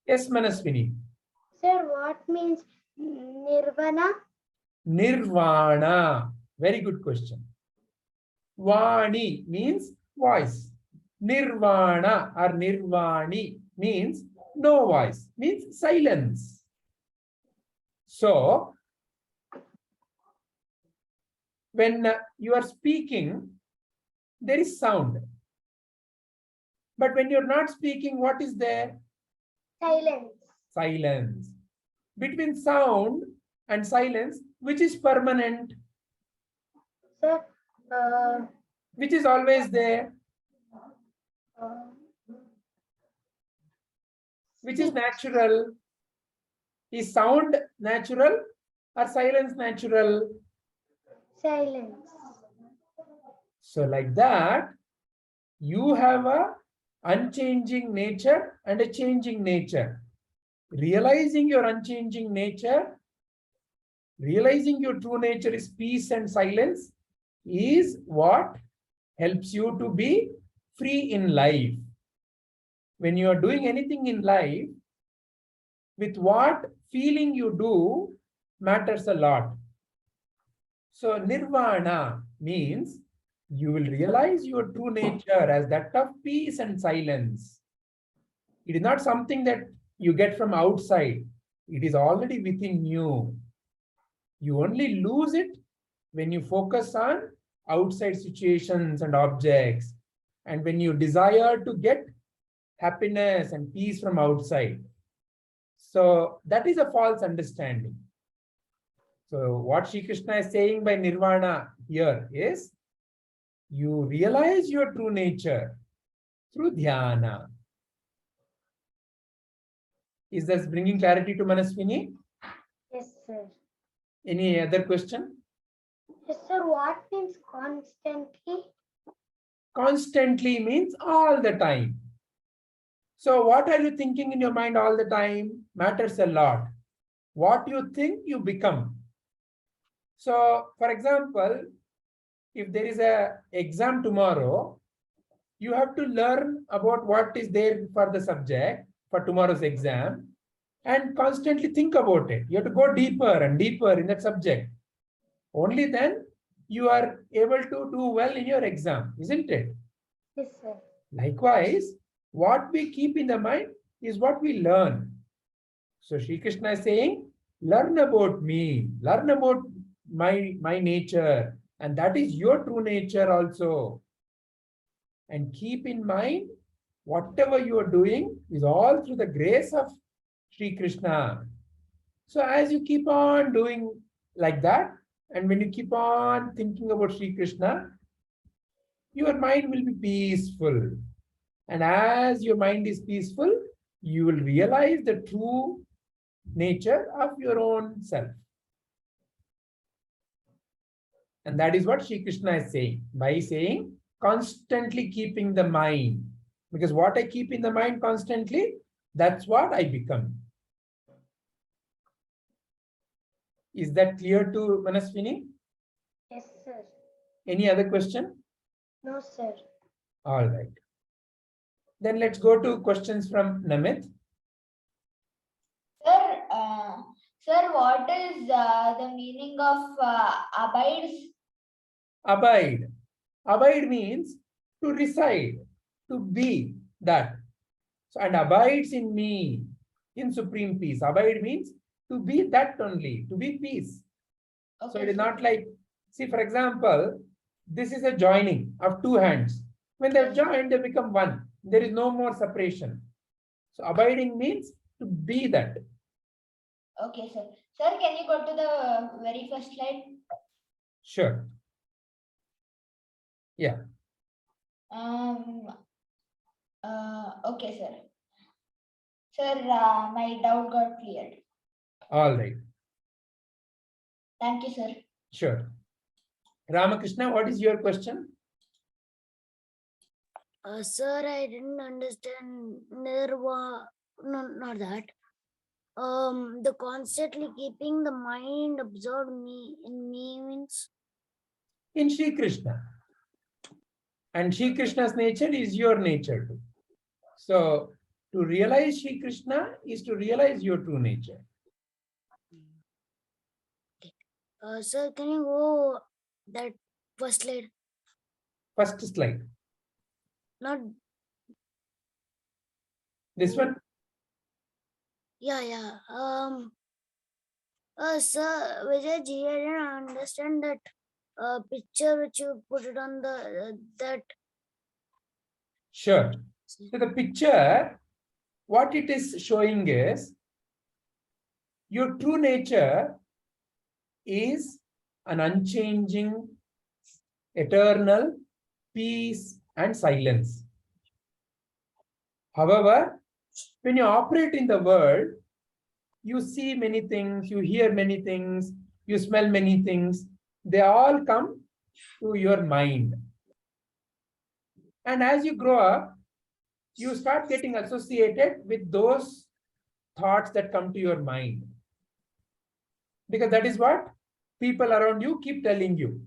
Yes, Manaswini. Sir, what means nirvana? Nirvāṇa. Very good question. Vani means voice. Nirvāṇa or nirvāni means no voice, means silence. So, when you are speaking, there is sound. But when you're not speaking, what is there? Silence. Silence. Between sound and silence, which is permanent? Sir, Which is always there? Which is natural? Is sound natural or silence natural? silence. So like that, you have a unchanging nature and a changing nature. Realizing your unchanging nature, realizing your true nature is peace and silence, is what helps you to be free in life. When you are doing anything in life, with what feeling you do matters a lot. So nirvāṇa means you will realize your true nature as that of peace and silence. It is not something that you get from outside. It is already within you. You only lose it when you focus on outside situations and objects, and when you desire to get happiness and peace from outside. So that is a false understanding. So what Sri Krishna is saying by nirvana here is, you realize your true nature through dhyana. Is this bringing clarity to Manaswini? Yes, sir. Any other question? Yes, sir. What means constantly? Constantly means all the time. So what are you thinking in your mind all the time? Matters a lot. What you think, you become. So, for example, if there is an exam tomorrow, you have to learn about what is there for the subject for tomorrow's exam and constantly think about it. You have to go deeper and deeper in that subject. Only then you are able to do well in your exam, isn't it? Yes, sir. Likewise, what we keep in the mind is what we learn. So Sri Krishna is saying, learn about me, learn about my nature, and that is your true nature also. And keep in mind, whatever you are doing is all through the grace of Sri Krishna. So as you keep on doing like that, and when you keep on thinking about Sri Krishna, your mind will be peaceful. And as your mind is peaceful, you will realize the true nature of your own self. And that is what Sri Krishna is saying by saying constantly keeping the mind. Because what I keep in the mind constantly, that's what I become. Is that clear to Manaswini? Yes, sir. Any other question? No, sir. All right. Then let's go to questions from Namit. Sir, what is the meaning of abides? Abide. Abide means to reside, to be that. So, and abides in me, in supreme peace. Abide means to be that only, to be peace. Okay, So it is sir. not like, see, for example, this is a joining of two hands. When they're joined, they become one. There is no more separation. So abiding means to be that. Okay, sir. Sir, can you go to the very first slide? Sure. Yeah. Okay, sir. Sir, my doubt got cleared. All right. Thank you, sir. Sure. Ramakrishna, what is your question? Sir, I didn't understand nirvāṇa. No, not that. The constantly keeping the mind absorbed in me means? In Sri Krishna. And Sri Krishna's nature is your nature too. So To realize Sri Krishna is to realize your true nature. Sir, can you go that first slide? First slide. Not, This one? yeah. Sir, Vijay, I didn't understand that picture which you put it on the that. Sure. So the picture, what it is showing is your true nature is an unchanging, eternal peace and silence. However, when you operate in the world, you see many things, you hear many things, you smell many things. They all come to your mind. And as you grow up, you start getting associated with those thoughts that come to your mind. Because that is what people around you keep telling you.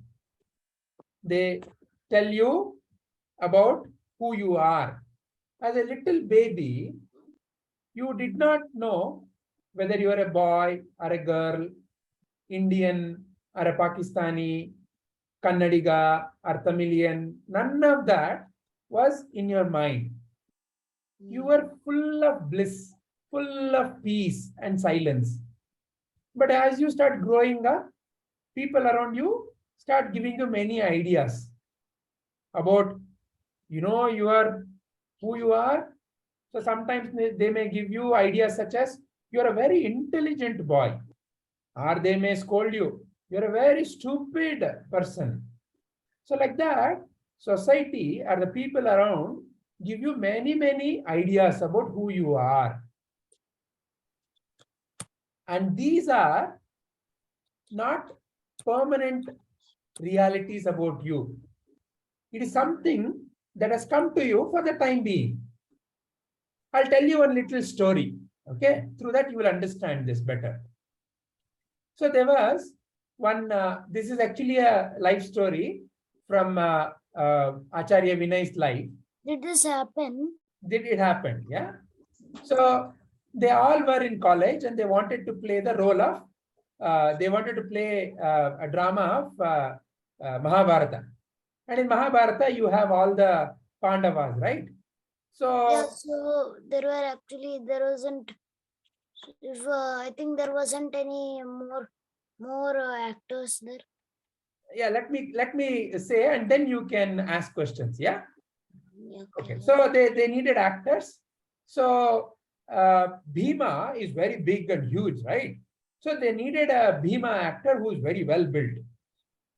They tell you about who you are. As a little baby, you did not know whether you are a boy or a girl, Indian or a Pakistani, Kannadiga or Tamilian. None of that was in your mind. You were full of bliss, full of peace and silence. But as you start growing up, people around you start giving you many ideas about, you are who you are. So sometimes they may give you ideas such as, you're a very intelligent boy. Or they may scold you, you're a very stupid person. So like that, society or the people around give you many ideas about who you are. And these are not permanent realities about you. It is something that has come to you for the time being. I'll tell you one little story. Okay, through that you will understand this better. So there was one, this is actually a life story from Acharya Vinay's life. Did this happen? Did it happen? Yeah. So they all were in college and they wanted to play the role of, they wanted to play a drama of Mahabharata. And in Mahabharata, you have all the Pandavas, right? So, Yeah, so there wasn't, I think there wasn't any more actors there. yeah, let me say, and then you can ask questions. Yeah. Yeah, Okay. So they needed actors. So Bhima is very big and huge, right? So they needed a Bhima actor who is very well built.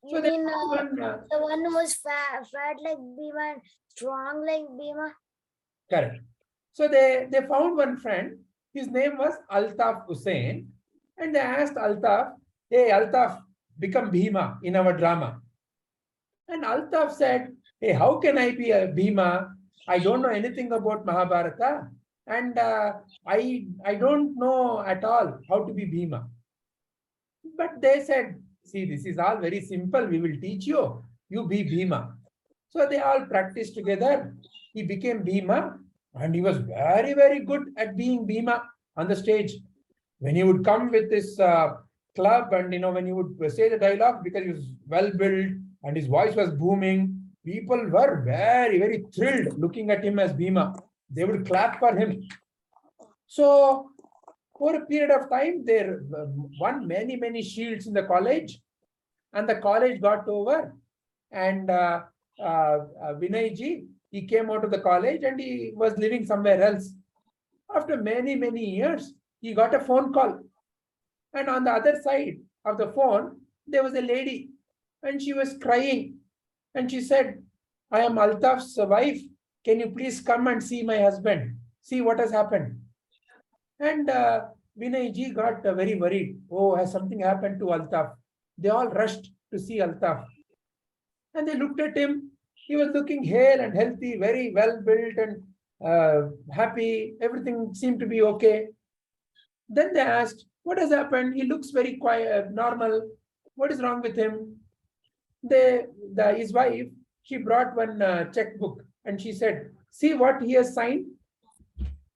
So You they mean found the one who was fat like Bhima and strong like Bhima? correct. So they found one friend. His name was Altaf Hussain, and they asked Altaf, "Hey Altaf, become Bhima in our drama." And Altaf said, "Hey, how can I be a Bhima? I don't know anything about Mahabharata, and I don't know at all how to be Bhima." But they said, "See, this is all very simple. We will teach you. You be Bhima." So they all practiced together. He became Bhima, and he was very good at being Bhima on the stage. When he would come with this club, and when he would say the dialogue, because he was well built and his voice was booming, people were very thrilled looking at him as Bhima. They would clap for him. So for a period of time, there won many shields in the college, and the college got over. And Vinayji, he came out of the college and he was living somewhere else. After many years, he got a phone call. And on the other side of the phone, there was a lady, and she was crying. And she said, "I am Altaf's wife. Can you please come and see my husband? See what has happened." And Vinayji got very worried. Oh, has something happened to Altaf? They all rushed to see Altaf. And they looked at him. He was looking hale and healthy, very well built and happy. Everything seemed to be okay. Then they asked, "What has happened? He looks very quiet, normal. What is wrong with him?" His wife, she brought one checkbook and she said, "See what he has signed."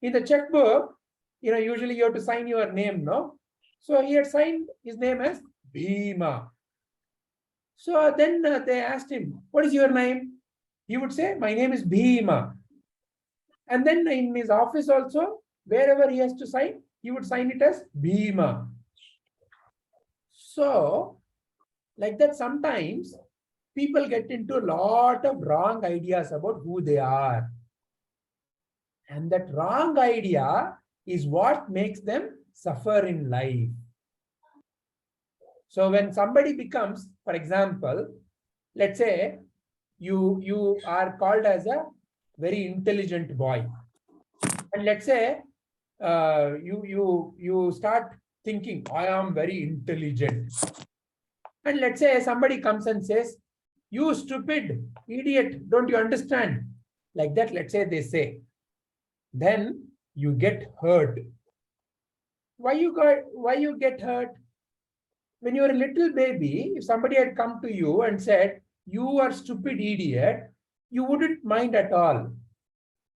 In the checkbook, usually you have to sign your name, no? So he had signed his name as Bhima. So then they asked him, what is your name? He would say, my name is Bhima. And then in his office also, wherever he has to sign, he would sign it as Bhima. So, like that, sometimes people get into a lot of wrong ideas about who they are. And that wrong idea is what makes them suffer in life. So when somebody becomes, for example, let's say you are called as a very intelligent boy. And let's say you start thinking, I am very intelligent. And let's say somebody comes and says, you stupid idiot, don't you understand? Like that, let's say they say. Then you get hurt. Why you get hurt? When you were a little baby, if somebody had come to you and said, you are stupid idiot, you wouldn't mind at all.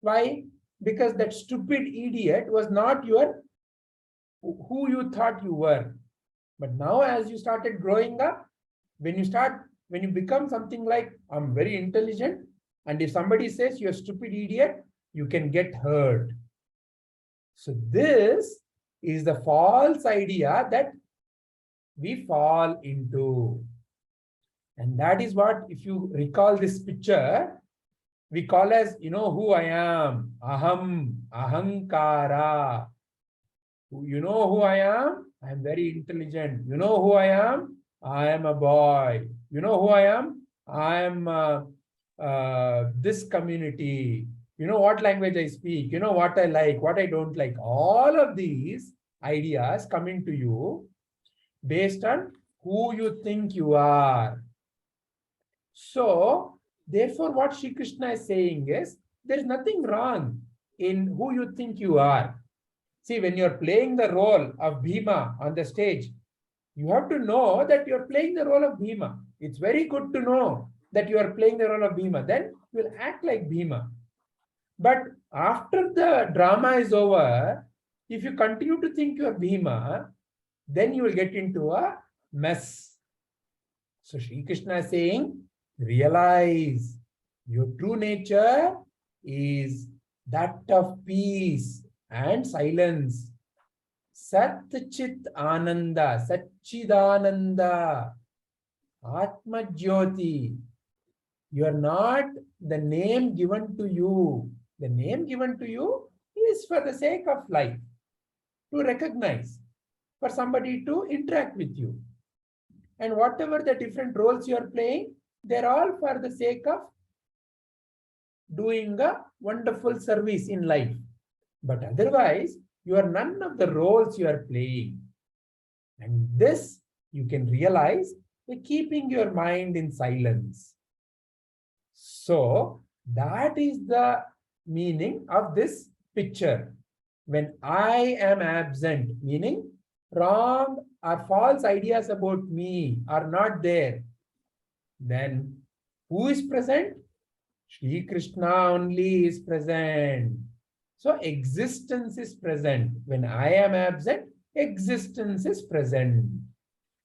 Why? Because that stupid idiot was not who you thought you were. But now as you started growing up, when you become something like, I'm very intelligent, and if somebody says you're a stupid idiot, you can get hurt. So this is the false idea that we fall into. And that is what, if you recall this picture, we call as, who I am, aham, ahankara. You know who I am? I am very intelligent. You know who I am? I am a boy. You know who I am? I am this community. You know what language I speak. You know what I like, what I don't like. All of these ideas come into you based on who you think you are. So, therefore, what Sri Krishna is saying is, there is nothing wrong in who you think you are. See, when you're playing the role of Bhima on the stage, you have to know that you're playing the role of Bhima. It's very good to know that you are playing the role of Bhima. Then you will act like Bhima. But after the drama is over, if you continue to think you are Bhima, then you will get into a mess. So Sri Krishna is saying, realize your true nature is that of peace and silence. Sat-chit ananda, satchidananda, atma-jyoti. You are not the name given to you. The name given to you is for the sake of life, to recognize, for somebody to interact with you. And whatever the different roles you are playing, they're all for the sake of doing a wonderful service in life. But otherwise, you are none of the roles you are playing. And this you can realize by keeping your mind in silence. So that is the meaning of this picture. When I am absent, meaning wrong or false ideas about me are not there, then who is present? Shri Krishna only is present. So existence is present. When I am absent, existence is present.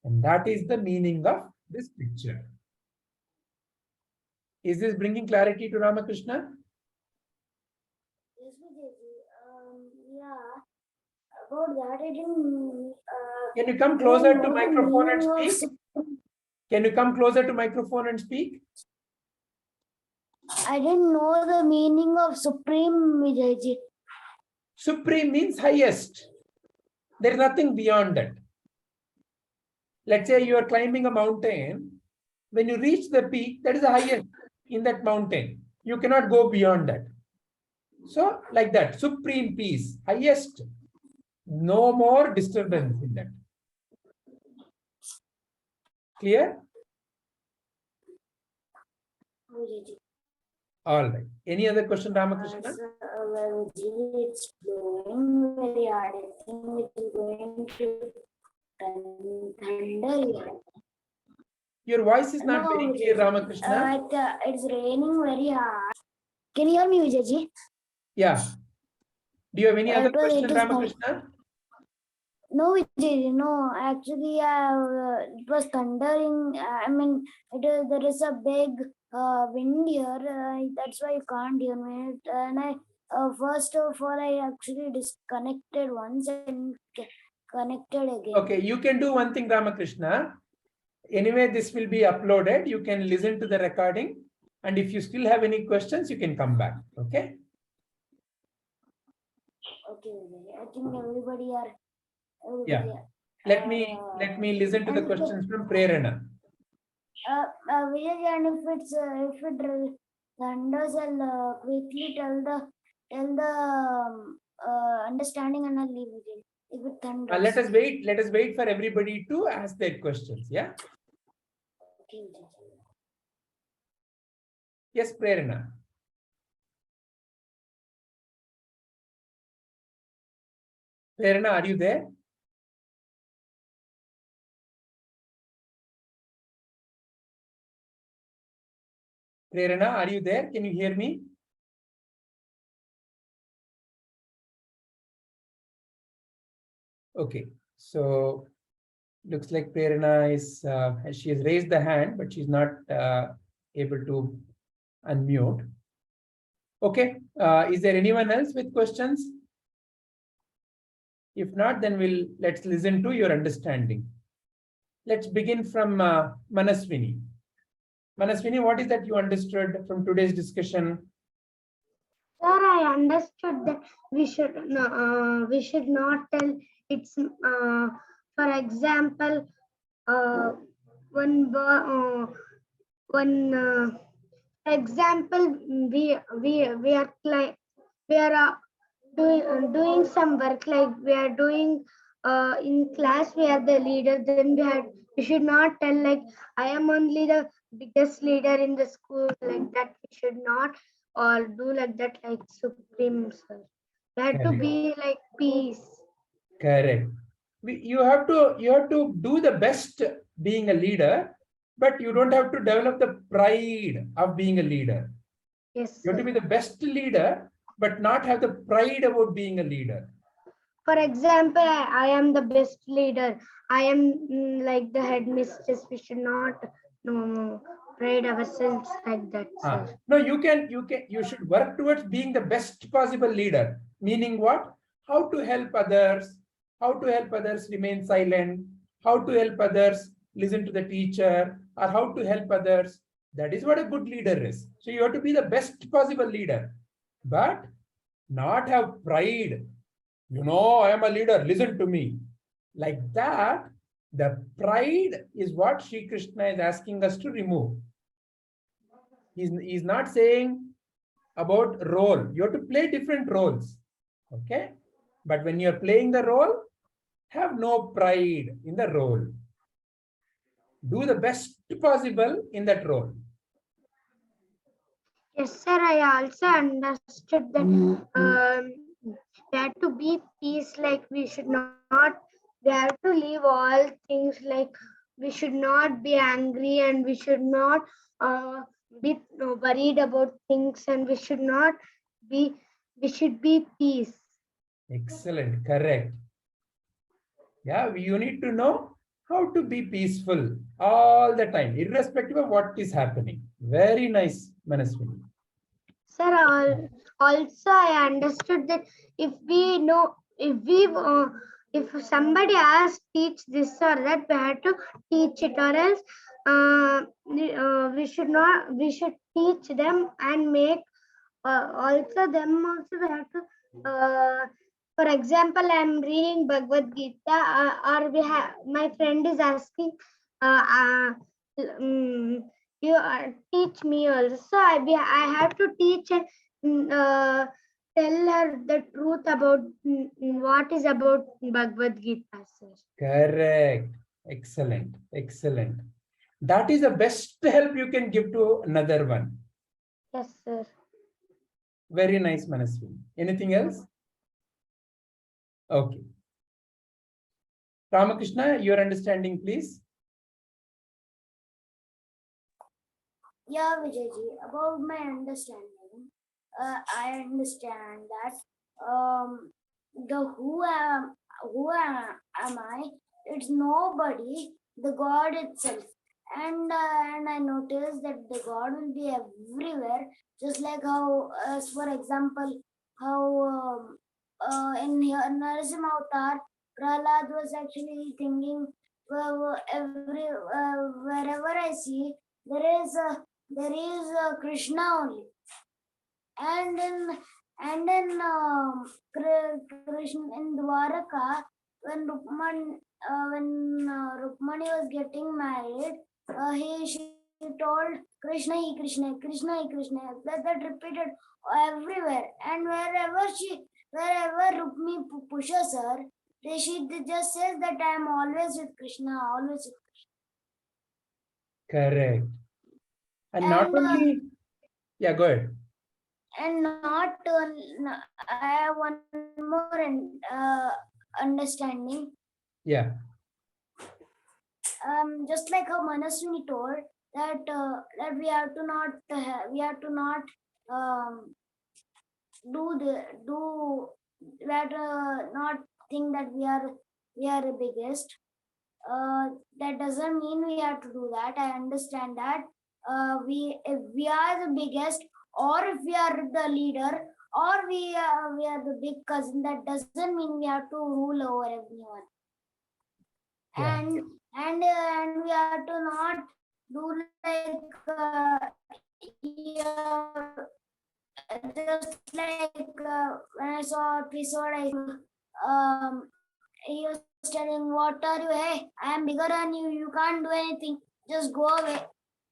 And that is the meaning of this picture. Is this bringing clarity to Ramakrishna? Yes, Vijayji. Yeah. About that, I didn't. Can you come closer to microphone and speak? Can you come closer to microphone and speak? I didn't know the meaning of supreme, Vijayji. Supreme means highest. There is nothing beyond that. Let's say you are climbing a mountain. When you reach the peak, that is the highest in that mountain. You cannot go beyond that. So, like that, supreme peace, highest. No more disturbance in that. Clear? Vijayji. All right. Any other question, Ramakrishna? Well, it's blowing very hard. I think it's going to thunder. Your voice is not very clear, Ramakrishna. It's raining very hard. Can you hear me, Vijayji? Yeah. Do you have any other It was question, interesting. Ramakrishna? No, Vijay, no. Actually, it was thundering. I mean, there is a big wind here. That's why you can't hear me. And first of all, I actually disconnected once and connected again. Okay, you can do one thing, Ramakrishna. Anyway, this will be uploaded. You can listen to the recording. And if you still have any questions, you can come back. Okay? Okay, Vijay. I think everybody are. Yeah. Let me listen to the questions from Prerana. Vijay, and if it thunders, I'll quickly tell the understanding and I'll leave it. If it thunders. Let us wait for everybody to ask their questions. Yeah. Okay, Vijay. Yes, Prerana. Prerana, are you there? Prerana, are you there? Can you hear me? Okay, so looks like Prerana is, she has raised the hand, but she's not able to unmute. Okay, is there anyone else with questions? If not, then let's listen to your understanding. Let's begin from Manaswini. Manaswini, what is that you understood from today's discussion? Sir, I understood that we should not tell it's for example example we are doing some work, like we are doing in class, we are the leader, then we should not tell like I am only the biggest leader in the school, like that. We should not or do like that, like supreme, sir. We have to Correct. be like peace. Correct. You have to do the best being a leader, but you don't have to develop the pride of being a leader. Yes, You have to sir. be the best leader, but not have the pride about being a leader. For example, I am the best leader. I am like the headmistress. We should not pride ourselves like that, sir. No, you should work towards being the best possible leader. Meaning what? How to help others, how to help others remain silent, how to help others listen to the teacher, or how to help others. That is what a good leader is. So you have to be the best possible leader, but not have pride. You know, I am a leader, listen to me. Like that, the pride is what Sri Krishna is asking us to remove. He's not saying about role. You have to play different roles. Okay? But when you're playing the role, have no pride in the role. Do the best possible in that role. Yes, sir. I also understood that we have to be peace. Like we should not. We have to leave all things. Like we should not be angry, and we should not be worried about things, and we should not be. We should be peace. Excellent. Correct. Yeah, you need to know how to be peaceful all the time, irrespective of what is happening. Very nice, Manaswini. Sir, also I understood that if we know, if somebody asks teach this or that, we have to teach it, or else we should teach them and make also them also we have to. For example, I am reading Bhagavadgita, or my friend is asking, you teach me also. I have to teach and tell her the truth about what is about Bhagavad Gita, sir. Correct. Excellent. Excellent. That is the best help you can give to another one. Yes, sir. Very nice, Manaswini. Anything else? Okay. Ramakrishna, your understanding, please. Yeah, Vijayji, about my understanding, I understand that the who am I? It's nobody, the God itself. And I noticed that the God will be everywhere, just like how, as for example, how in here Narasimha Avatar, Prahlad was actually thinking, wherever I see, there is Krishna only. And then Krishna in Dwaraka, when Rukmani was getting married, she told Krishna, he Krishna, Krishna, he Krishna. That repeated everywhere. And wherever Rukmi pushes her, she just says that I am always with Krishna, always with Correct. And not only, yeah, go ahead. And not I have one more understanding. Yeah. Just like how Manaswini told that that we have to not not think that we are the biggest. That doesn't mean we have to do that. I understand that if we are the biggest, or if we are the leader, or we are the big cousin, that doesn't mean we have to rule over everyone. Yeah. And we have to not do like just like when I saw episode, he was telling, what are you? Hey, I am bigger than you. You can't do anything. Just go away.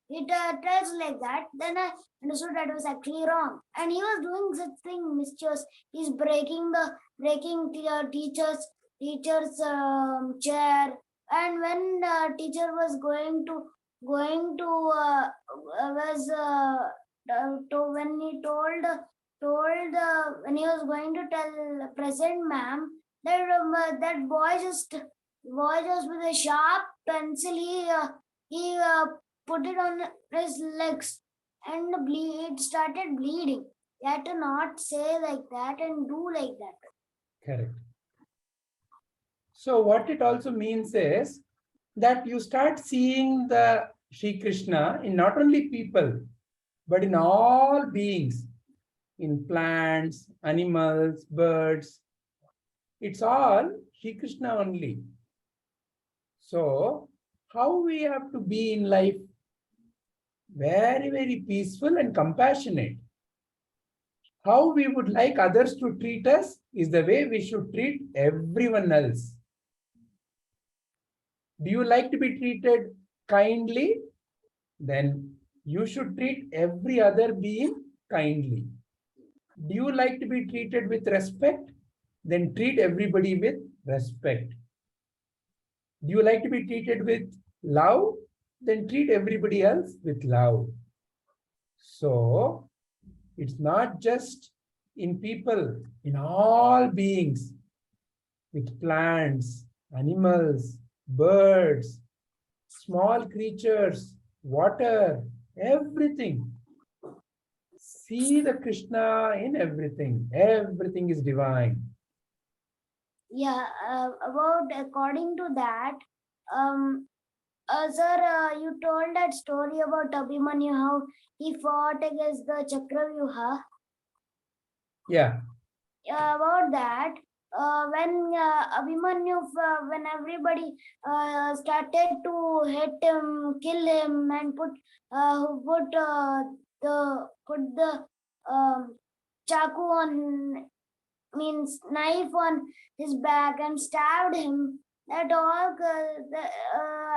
It tells like that. Then I understood that was actually wrong. And he was doing such thing mischievous. He's breaking teacher's chair. And when the teacher was when he was going to tell present ma'am, that boy just with a sharp pencil, he put it on his legs, and it started bleeding. You had to not say like that and do like that. Correct. So what it also means is that you start seeing the Sri Krishna in not only people, but in all beings, in plants, animals, birds. It's all Sri Krishna only. So how we have to be in life? Very, very peaceful and compassionate. How we would like others to treat us is the way we should treat everyone else. Do you like to be treated kindly? Then you should treat every other being kindly. Do you like to be treated with respect? Then treat everybody with respect. Do you like to be treated with love? Then treat everybody else with love. So it's not just in people, in all beings, with plants, animals, birds, small creatures, water, everything. See the Krishna in everything. Everything is divine. Yeah, according to that, sir, you told that story about Abhimanyu, how he fought against the Chakravyuha. Yeah. About that, when Abhimanyu, when everybody started to hit him, kill him, and put the chaku on, means knife on his back and stabbed him. That all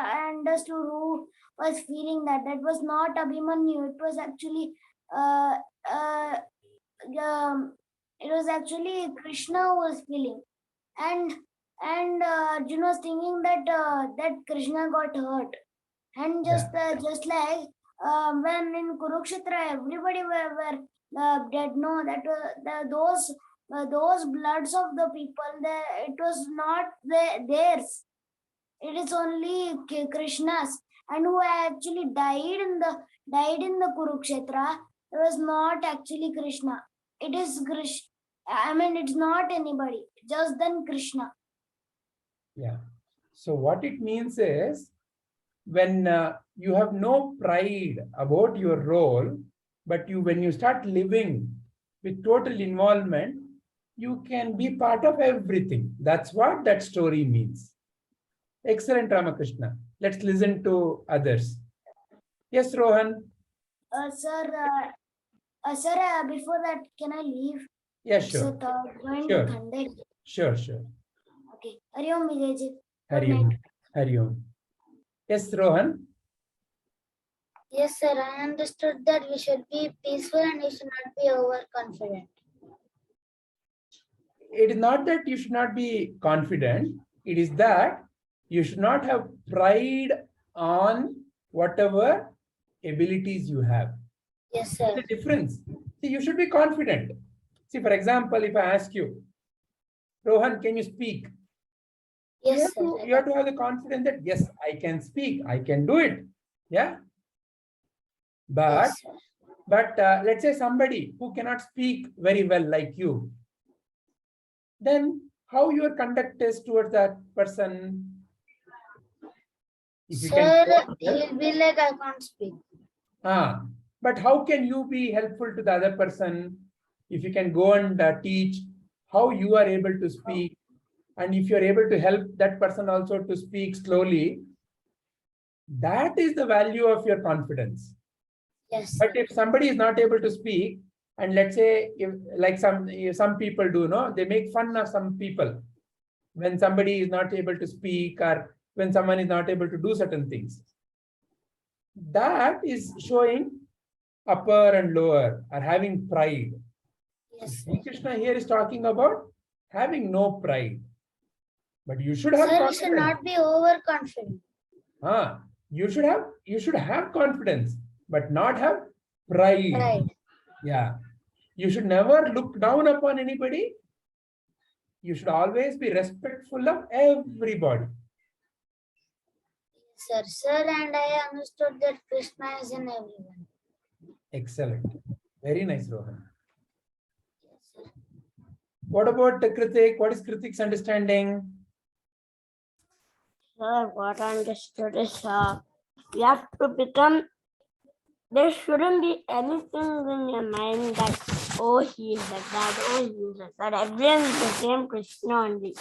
I understood who was feeling that. That was not Abhimanyu. It was actually it was actually Krishna who was feeling, and Arjuna was thinking that that Krishna got hurt, and just like when in Kurukshetra everybody were dead. No, that those bloods of the people, it was not theirs. It is only Krishna's, and who actually died in the Kurukshetra. It was not actually Krishna. It is I mean, it's not anybody, just then Krishna. Yeah. So what it means is, when you have no pride about your role, but when you start living with total involvement, you can be part of everything. That's what that story means. Excellent, Ramakrishna. Let's listen to others. Yes, Rohan. Sir, before that, can I leave? Yeah, So, sure. going Sure. to Khandek. Sure, sure. Okay. Hari Om, Vijayji. Hari Om. Hari Om. Yes, Rohan. Yes, sir. I understood that we should be peaceful and we should not be overconfident. It is not that you should not be confident. It is that you should not have pride on whatever abilities you have. Yes, sir. The difference. See, you should be confident. See, for example, if I ask you, Rohan, can you speak? Yes, sir. You have to have the confidence that, yes, I can speak. I can do it. Yeah. But, Yes, sir. let's say somebody who cannot speak very well like you, then how your conduct is towards that person? If you Sir, can, he'll be like, I can't speak. but how can you be helpful to the other person? If you can go and teach how you are able to speak, and if you are able to help that person also to speak slowly, that is the value of your confidence. Yes, sir. But if somebody is not able to speak, and let's say, if, like some people do, no, they make fun of some people when somebody is not able to speak, or when someone is not able to do certain things. That is showing upper and lower, or having pride. Yes, sir. Sri Krishna here is talking about having no pride, but you should have Sir, we confidence. should not be overconfident. You should have confidence, but not have pride. Right. Yeah. You should never look down upon anybody. You should always be respectful of everybody. Sir, and I understood that Krishna is in everyone. Excellent. Very nice, Rohan. Yes, sir. What about the Kritik? What is Kritik's understanding? Sir, what I understood is you have to become, there shouldn't be anything in your mind that, oh, he is like that, oh, he is like that. Everyone is the same Krishna only.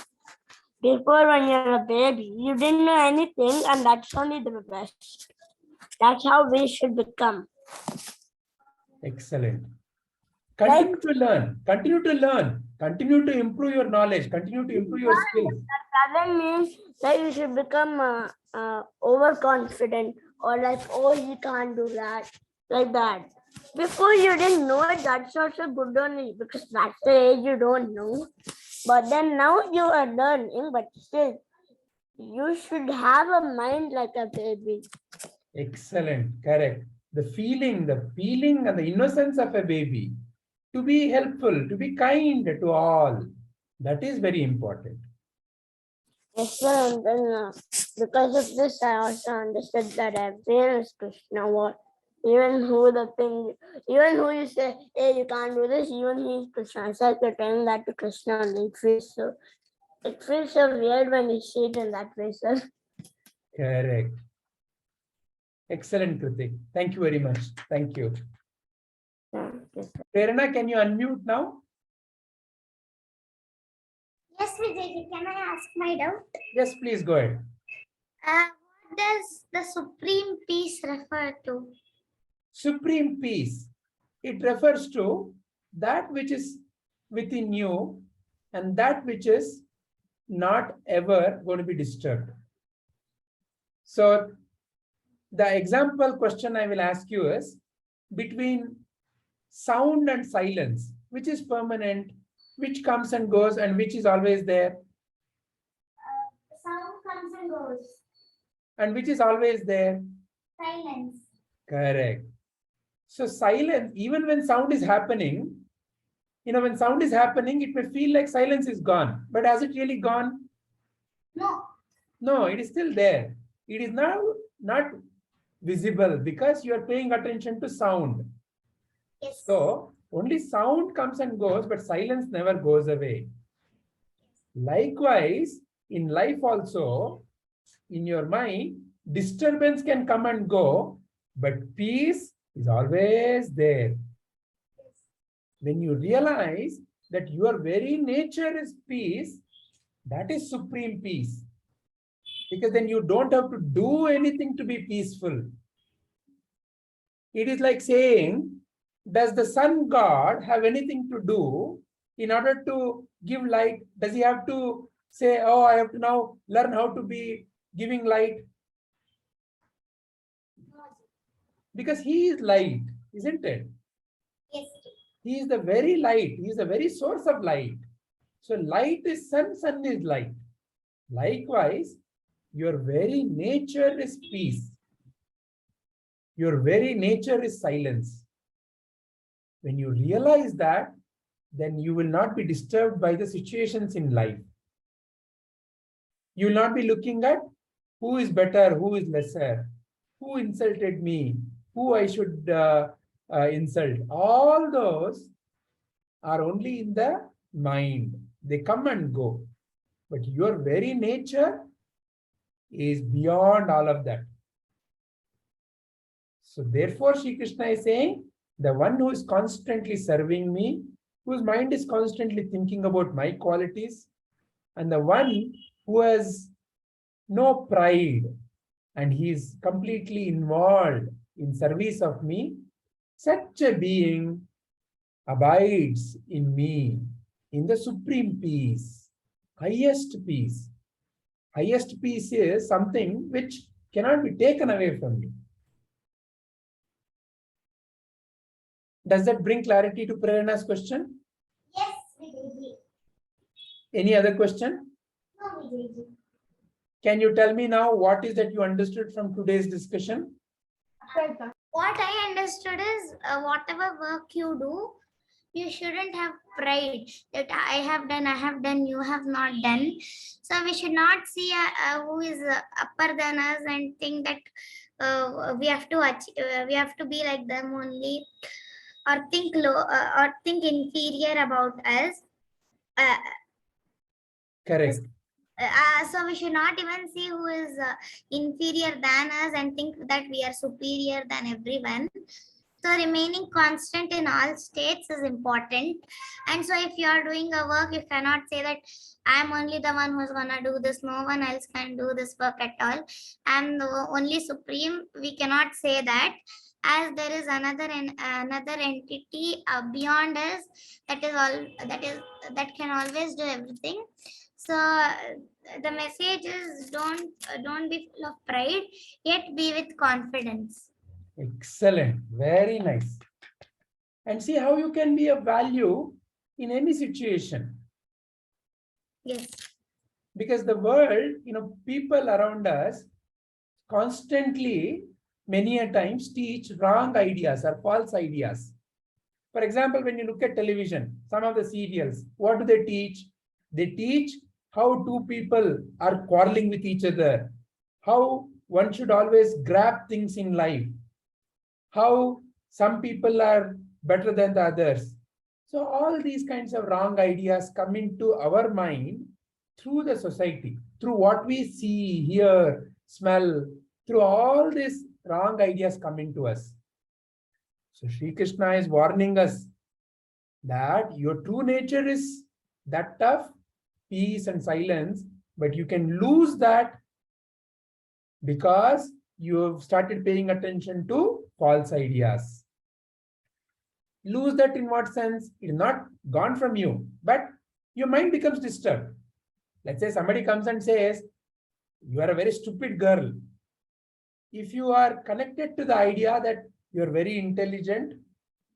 Before, when you're a baby, you didn't know anything, and that's only the best. That's how we should become. Excellent. Continue to learn. Continue to learn. Continue to improve your knowledge. Continue to improve your skills. That doesn't mean that you should become overconfident or like, oh, he can't do that, like that. Before you didn't know it, that's also good only, because that's the age you don't know. But then now you are learning, but still, you should have a mind like a baby. Excellent. Correct. The feeling and the innocence of a baby. To be helpful, to be kind to all. That is very important. Yes, sir. And then because of this, I also understood that everyone is Krishna. What? Even who you say, hey, you can't do this, even he is Krishna. It's like you're telling that to Krishna only. It feels so weird when you see it in that way, sir. Correct. Excellent, Kritik. Thank you very much. Thank you. Yes, sir. Prerana, can you unmute now? Yes, Vijay, can I ask my doubt? Yes, please go ahead. What does the supreme peace refer to? Supreme peace. It refers to that which is within you and that which is not ever going to be disturbed. So the example question I will ask you is, between sound and silence, which is permanent, which comes and goes, and which is always there? Sound comes and goes. And which is always there? Silence. Correct. So silence, even when sound is happening, when sound is happening, it may feel like silence is gone. But has it really gone? No. No, it is still there. It is now not visible because you are paying attention to sound. Yes. So Only sound comes and goes, but silence never goes away. Likewise, in life also, in your mind, disturbance can come and go, but peace is always there. When you realize that your very nature is peace, that is supreme peace. Because then you don't have to do anything to be peaceful. It is like saying, does the sun god have anything to do in order to give light? Does he have to say, oh, I have to now learn how to be giving light? Because he is light, isn't it? Yes. He is the very light. He is the very source of light. So light is sun, sun is light. Likewise, your very nature is peace. Your very nature is silence. When you realize that, then you will not be disturbed by the situations in life. You will not be looking at who is better, who is lesser, who insulted me, who I should insult. All those are only in the mind. They come and go. But your very nature is beyond all of that. So therefore, Sri Krishna is saying, the one who is constantly serving me, whose mind is constantly thinking about my qualities, and the one who has no pride and he is completely involved in service of me, such a being abides in me, in the supreme peace, highest peace. Highest peace is something which cannot be taken away from me. Does that bring clarity to Prerna's question? Yes, Vijayji. Any other question? No, Vijayji. Can you tell me now what is that you understood from today's discussion? What I understood is whatever work you do, you shouldn't have pride that I have done, you have not done. So we should not see who is upper than us and think that we have to achieve, we have to be like them only, or think low or think inferior about us. Correct. So we should not even see who is inferior than us and think that we are superior than everyone. So remaining constant in all states is important. And so if you are doing a work, you cannot say that I am only the one who is going to do this. No one else can do this work at all. I am the only supreme. We cannot say that, as there is another entity beyond us that can always do everything. So the message is don't be full of pride, yet be with confidence. Excellent. Very nice. And see how you can be of value in any situation. Yes. Because the world, people around us constantly, many a times teach wrong ideas or false ideas. For example, when you look at television, some of the serials, what do they teach? They teach how two people are quarreling with each other, how one should always grab things in life, how some people are better than the others. So all these kinds of wrong ideas come into our mind through the society, through what we see, hear, smell, through all these wrong ideas coming to us. So Sri Krishna is warning us that your true nature is that of peace and silence, but you can lose that because you have started paying attention to false ideas. Lose that in what sense? It is not gone from you, but your mind becomes disturbed. Let's say somebody comes and says, you are a very stupid girl. If you are connected to the idea that you are very intelligent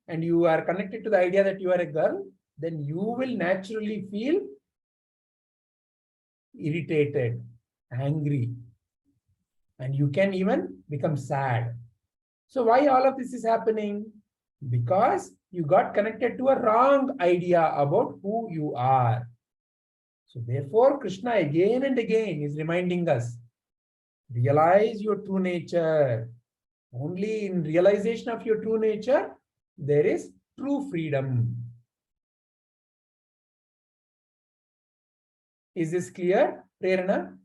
and you are connected to the idea that you are a girl, then you will naturally feel irritated, angry, and you can even become sad. So why all of this is happening? Because you got connected to a wrong idea about who you are. So therefore, Krishna again and again is reminding us, realize your true nature. Only in realization of your true nature, there is true freedom. Is this clear, Prerana?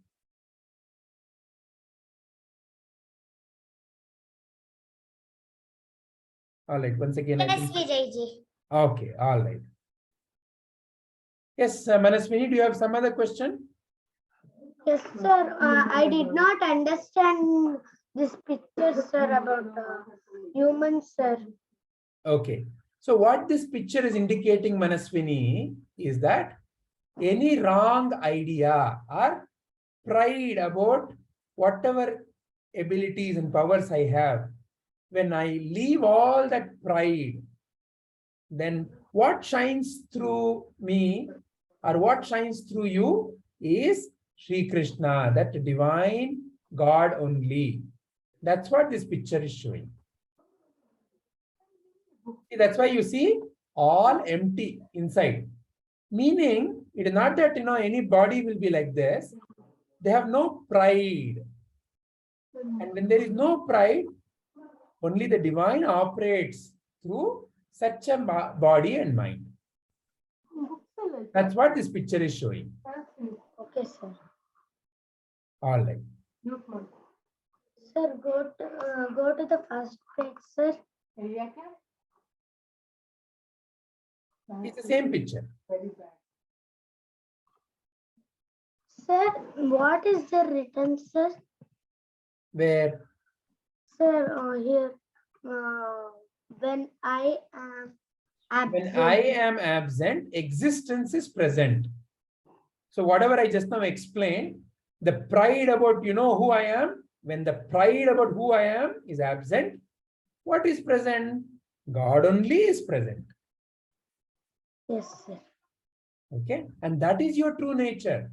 All right, once again. I Yes, think- Vijayji. Okay, all right. Yes, Manaswini, do you have some other question? Yes, sir. I did not understand this picture, sir, about humans, sir. Okay. So what this picture is indicating, Manaswini, is that any wrong idea or pride about whatever abilities and powers I have, when I leave all that pride, then what shines through me or what shines through you is Sri Krishna, that divine God only. That's what this picture is showing. See, that's why you see all empty inside. Meaning, it is not that any body will be like this. They have no pride. And when there is no pride, only the divine operates through such a body and mind. That's what this picture is showing. Okay, sir. All right. Sir, go to the first page, sir. It's the same picture. Sir, what is the written, sir? Where Sir, here, when I am absent. when I am absent, existence is present. So whatever I just now explained, the pride about who I am, when the pride about who I am is absent, what is present? God only is present. Yes, sir. Okay, and that is your true nature.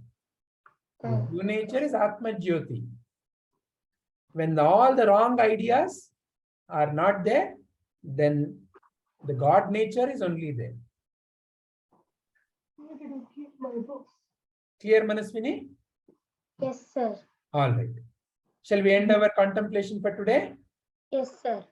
Your Mm. true nature is Atma-jyoti. When all the wrong ideas are not there, then the God nature is only there. Clear, Manaswini? Yes, sir. All right. Shall we end our contemplation for today? Yes, sir.